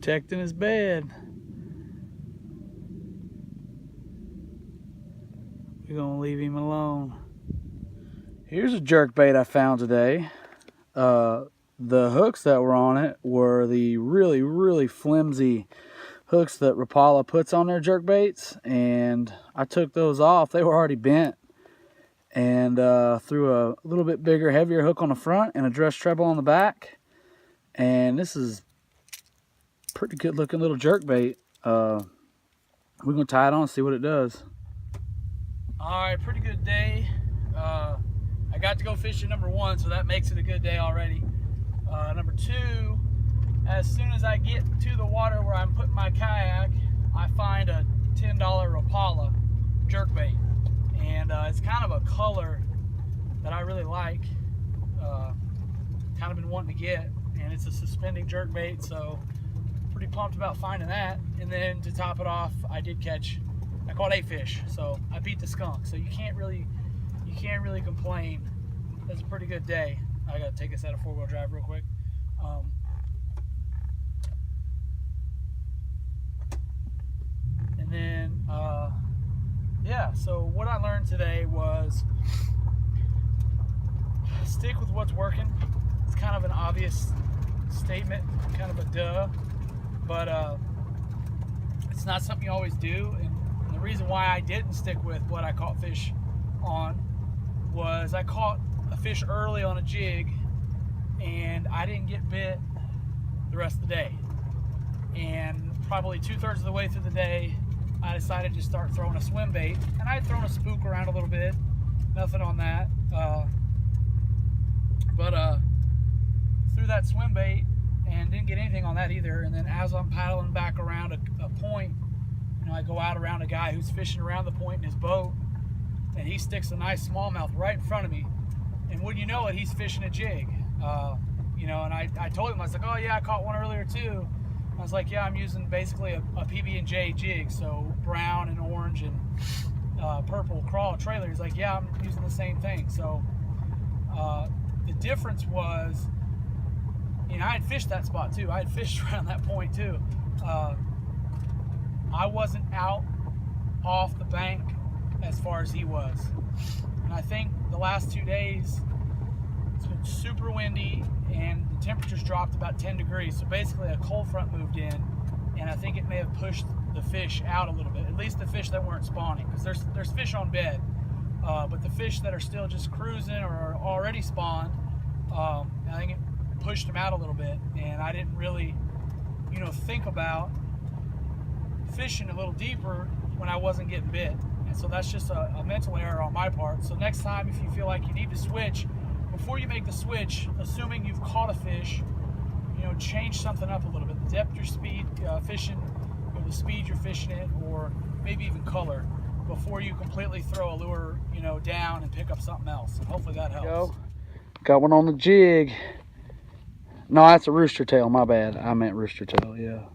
Protecting his bed. We're gonna leave him alone. Here's a jerkbait I found today. The hooks that were on it were the really flimsy hooks that Rapala puts on their jerkbaits, and I took those off. They were already bent, and threw a little bit bigger, heavier hook on the front and a dress treble on the back. And this is pretty good looking little jerkbait. We're gonna tie it on and see what it does. All right, pretty good day. I got to go fishing number one, so that makes it a good day already. Number two, as soon as I get to the water where I'm putting my kayak, I find a $10 Rapala jerkbait. And it's kind of a color that I really like. Kind of been wanting to get, and it's a suspending jerkbait, so pretty pumped about finding that. And then to top it off, I caught 8 fish, so I beat the skunk. So you can't really complain. That's a pretty good day. I gotta take us out of 4-wheel drive real quick. And then yeah, so what I learned today was stick with what's working. It's kind of an obvious statement, kind of a duh, but it's not something you always do. And the reason why I didn't stick with what I caught fish on was I caught a fish early on a jig, and I didn't get bit the rest of the day. And probably 2/3 of the way through the day, I decided to start throwing a swim bait, and I had thrown a spook around a little bit, nothing on that. But threw that swim bait and didn't get anything on that either. And then as I'm paddling back around a point, I go out around a guy who's fishing around the point in his boat, and he sticks a nice smallmouth right in front of me. And wouldn't you know it, he's fishing a jig. And I told him, I was like, oh yeah, I caught one earlier too. I was like, yeah, I'm using basically a PB&J jig, so brown and orange and purple crawl trailer. He's like, yeah, I'm using the same thing. So the difference was, I had fished that spot too. I had fished around that point too. I wasn't out off the bank as far as he was. And I think the last 2 days, it's been super windy, and the temperatures dropped about 10 degrees. So basically a cold front moved in, and I think it may have pushed the fish out a little bit, at least the fish that weren't spawning, because there's fish on bed. But the fish that are still just cruising or are already spawned, I think it pushed them out a little bit. And I didn't really, think about fishing a little deeper when I wasn't getting bit. And so that's just a mental error on my part. So next time, if you feel like you need to switch, before you make the switch, assuming you've caught a fish, change something up a little bit. The depth your speed fishing, or the speed you're fishing it, or maybe even color, before you completely throw a lure, down and pick up something else. And hopefully that helps. Got one on the jig. No, that's a rooster tail, my bad. I meant rooster tail, yeah.